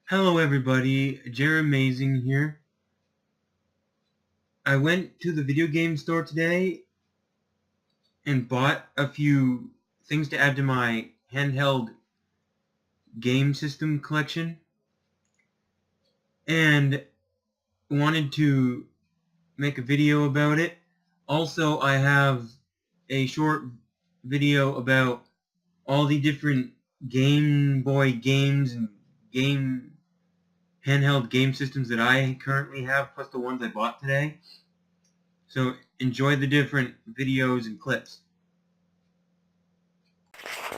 Hello everybody, Jeremazing here. I went to the video game store today and bought a few things to add to my handheld game system collection and wanted to make a video about it. Also, I have a short video about all the different Game Boy games and handheld game systems that I currently have, plus the ones I bought today. So enjoy the different videos and clips.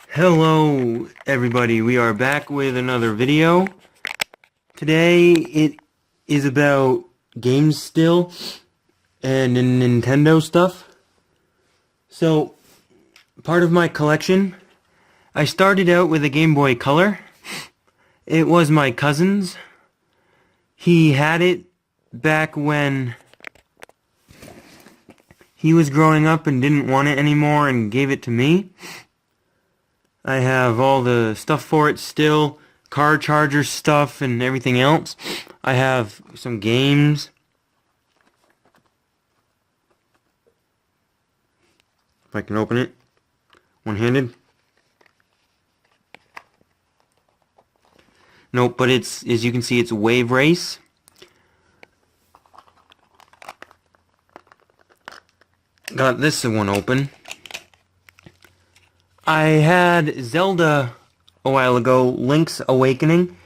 Hello everybody, we are back with another video. Today it is about games still and Nintendo stuff. So part of my collection, I started out with a Game Boy Color. It was my cousin's. He had it back when he was growing up and didn't want it anymore and gave it to me. I have all the stuff for it still, car charger stuff and everything else. I have some games. If I can open it one-handed. Nope, but it's, as you can see, it's Wave Race. Got this one open. I had Zelda a while ago, Link's Awakening.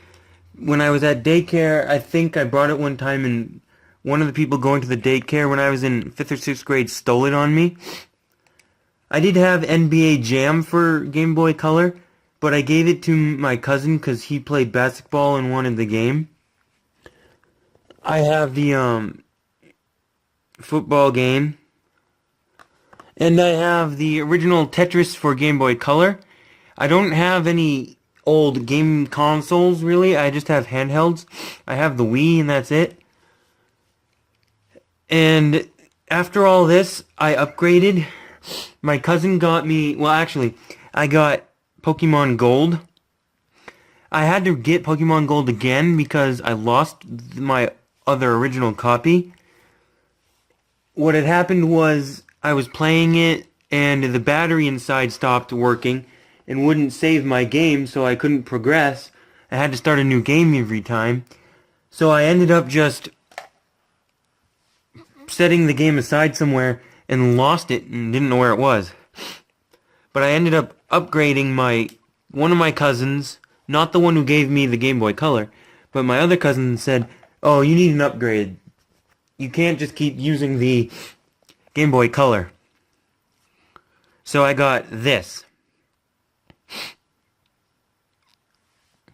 When I was at daycare, I think I brought it one time and one of the people going to the daycare when I was in 5th or 6th grade stole it on me. I did have NBA Jam for Game Boy Color, but I gave it to my cousin because he played basketball and wanted the game. I have the football game. And I have the original Tetris for Game Boy Color. I don't have any old game consoles, really. I just have handhelds. I have the Wii, and that's it. And after all this, I upgraded. My cousin got me... Well, actually, I got Pokemon Gold. I had to get Pokemon Gold again because I lost my other original copy. What had happened was I was playing it and the battery inside stopped working and wouldn't save my game, so I couldn't progress. I had to start a new game every time. So I ended up just setting the game aside somewhere and lost it and didn't know where it was. But I ended up upgrading one of my cousins, not the one who gave me the Game Boy Color, but my other cousin said, "Oh, you need an upgrade. You can't just keep using the Game Boy Color." So I got this.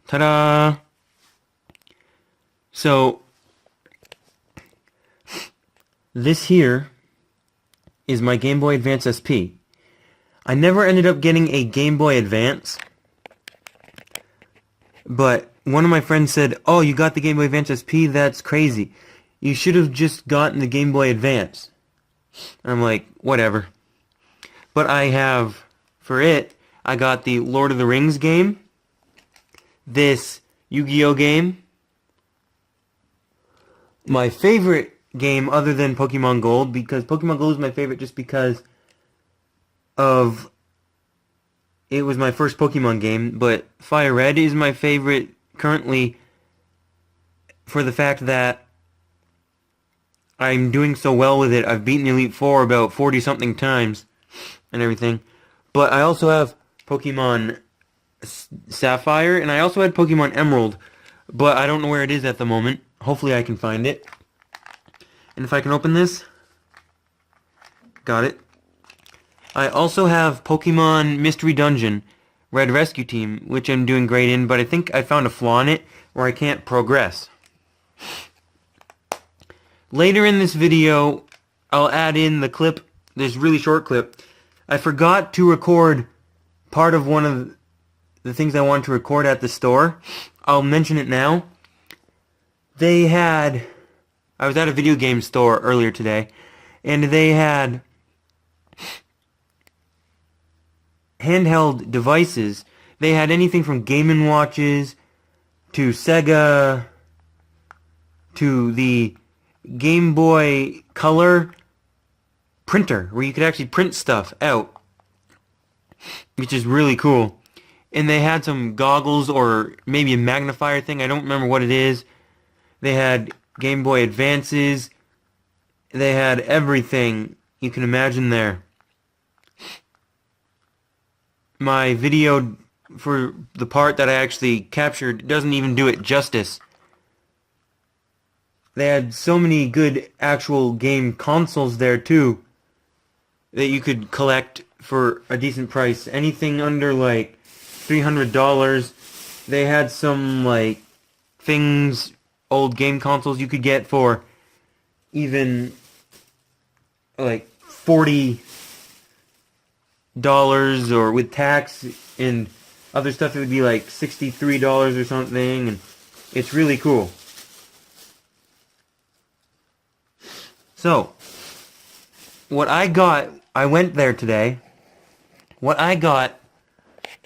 Ta-da! So this here is my Game Boy Advance SP. I never ended up getting a Game Boy Advance, but one of my friends said, "Oh, you got the Game Boy Advance SP? That's crazy. You should have just gotten the Game Boy Advance." And I'm like, whatever. But I have, for it, I got the Lord of the Rings game, this Yu-Gi-Oh game, my favorite game other than Pokemon Gold, because Pokemon Gold is my favorite just because of it was my first Pokemon game, but Fire Red is my favorite currently for the fact that I'm doing so well with it. I've beaten Elite Four about 40-something times and everything. But I also have Pokemon Sapphire, and I also had Pokemon Emerald, but I don't know where it is at the moment. Hopefully I can find it. And if I can open this, got it. I also have Pokemon Mystery Dungeon Red Rescue Team, which I'm doing great in, but I think I found a flaw in it where I can't progress. Later in this video, I'll add in the clip, this really short clip. I forgot to record part of one of the things I wanted to record at the store. I'll mention it now. I was at a video game store earlier today, and they had handheld devices. They had anything from Game & Watches, to Sega, to the Game Boy Color printer, where you could actually print stuff out, which is really cool. And they had some goggles or maybe a magnifier thing. I don't remember what it is. They had Game Boy Advances. They had everything you can imagine there. My video for the part that I actually captured doesn't even do it justice. They had so many good actual game consoles there too that you could collect for a decent price. Anything under like $300. They had some like things, old game consoles you could get for even like $40, or with tax and other stuff it would be like $63 or something, and it's really cool. So, what I got, I went there today. What I got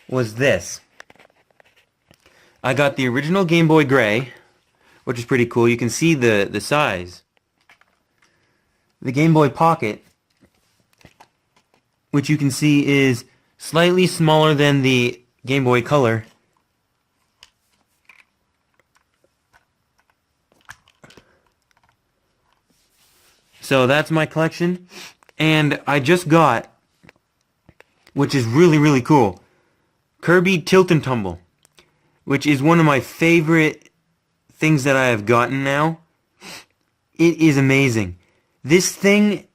was this. I got the original Game Boy Gray, which is pretty cool. You can see the size. The Game Boy Pocket, which you can see is slightly smaller than the Game Boy Color. So that's my collection. And I just got, which is really, really cool, Kirby Tilt and Tumble, which is one of my favorite things that I have gotten now. It is amazing. This thing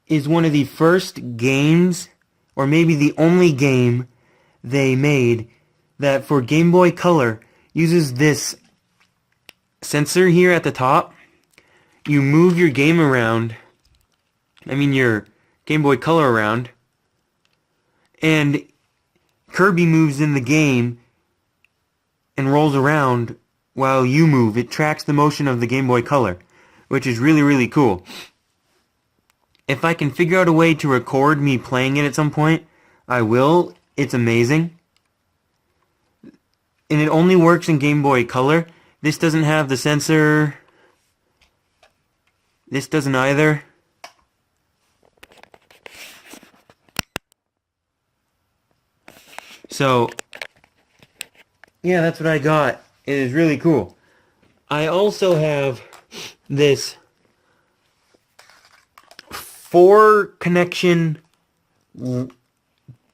is one of the first games, or maybe the only game they made that for Game Boy Color uses this sensor here at the top. You move your game around, your Game Boy Color around, and Kirby moves in the game and rolls around while you move. It tracks the motion of the Game Boy Color, which is really, really cool. If I can figure out a way to record me playing it at some point, I will. It's amazing. And it only works in Game Boy Color. This doesn't have the sensor. This doesn't either. So, yeah, that's what I got. It is really cool. I also have this 4-connection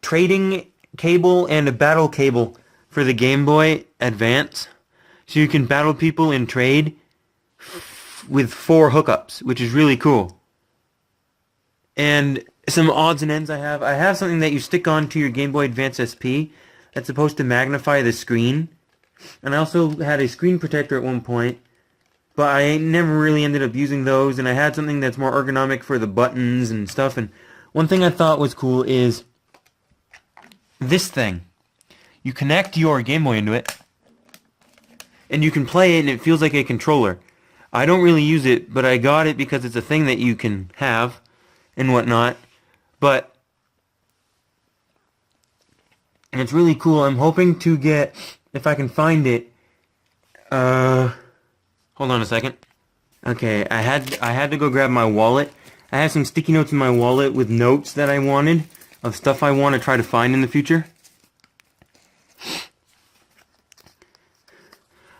trading cable and a battle cable for the Game Boy Advance. So you can battle people in trade with 4 hookups, which is really cool. And some odds and ends I have. I have something that you stick onto your Game Boy Advance SP that's supposed to magnify the screen. And I also had a screen protector at one point, but I never really ended up using those. And I had something that's more ergonomic for the buttons and stuff. And one thing I thought was cool is this thing. You connect your Game Boy into it, and you can play it, and it feels like a controller. I don't really use it, but I got it because it's a thing that you can have and whatnot. But and it's really cool. I'm hoping to get, if I can find it. Hold on a second. Okay, I had to go grab my wallet. I have some sticky notes in my wallet with notes that I wanted of stuff I want to try to find in the future.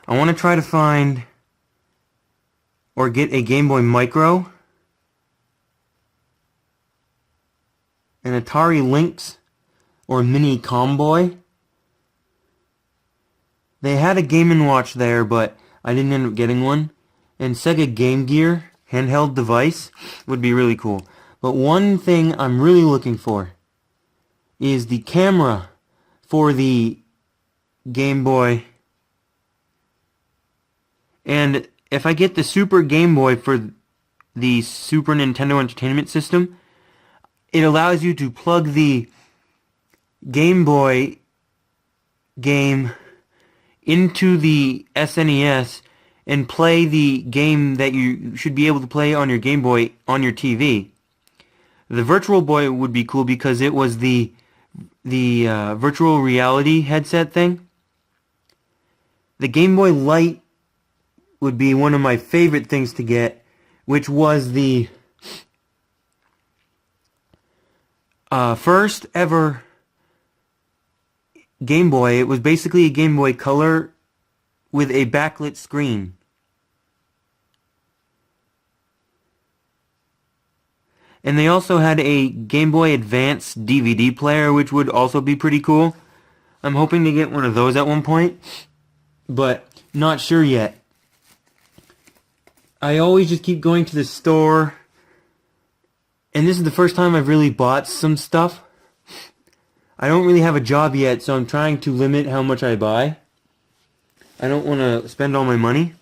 I want to try to find or get a Game Boy Micro, an Atari Lynx or Mini Comboy. They had a Game & Watch there, but I didn't end up getting one. And Sega Game Gear handheld device would be really cool. But one thing I'm really looking for is the camera for the Game Boy. And if I get the Super Game Boy for the Super Nintendo Entertainment System, it allows you to plug the Game Boy game into the SNES and play the game that you should be able to play on your Game Boy on your TV. The Virtual Boy would be cool because it was the virtual reality headset thing. The Game Boy Light would be one of my favorite things to get, which was the first ever Game Boy. It was basically a Game Boy Color with a backlit screen. And they also had a Game Boy Advance DVD player, which would also be pretty cool. I'm hoping to get one of those at one point, but not sure yet. I always just keep going to the store, and this is the first time I've really bought some stuff. I don't really have a job yet, so I'm trying to limit how much I buy. I don't want to spend all my money.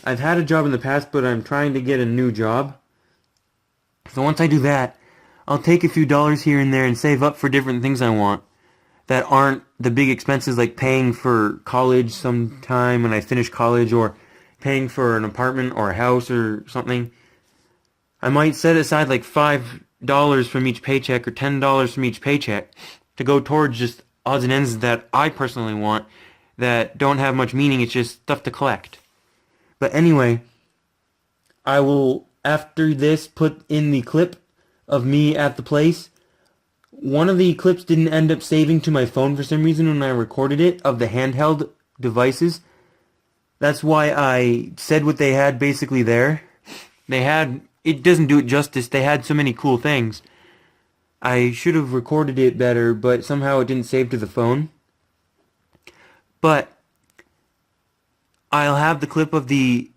I've had a job in the past, but I'm trying to get a new job. So once I do that, I'll take a few dollars here and there and save up for different things I want that aren't the big expenses, like paying for college sometime when I finish college, or paying for an apartment or a house or something. I might set aside like $5 from each paycheck or $10 from each paycheck to go towards just odds and ends that I personally want that don't have much meaning. It's just stuff to collect. But anyway, I will, after this, put in the clip of me at the place. One of the clips didn't end up saving to my phone for some reason when I recorded it, of the handheld devices. That's why I said what they had basically there. It doesn't do it justice. They had so many cool things. I should have recorded it better, but somehow it didn't save to the phone. But I'll have the clip of the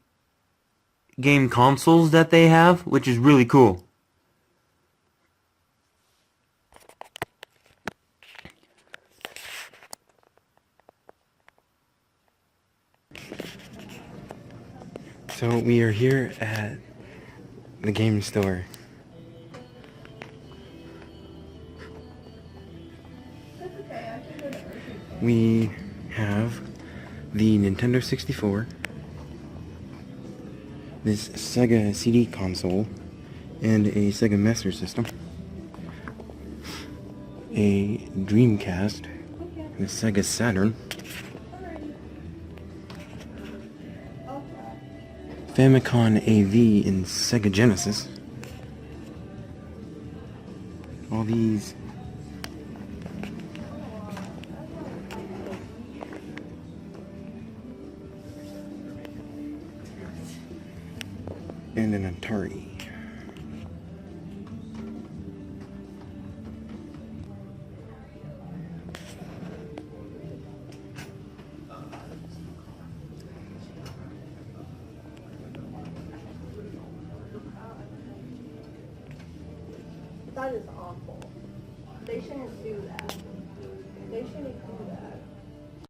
game consoles that they have, which is really cool. So we are here at the game store. We have the Nintendo 64, this Sega CD console, and a Sega Master System, a Dreamcast, the Sega Saturn, Famicom AV and Sega Genesis. All these. And an Atari. That is awful. They shouldn't do that. They shouldn't do that.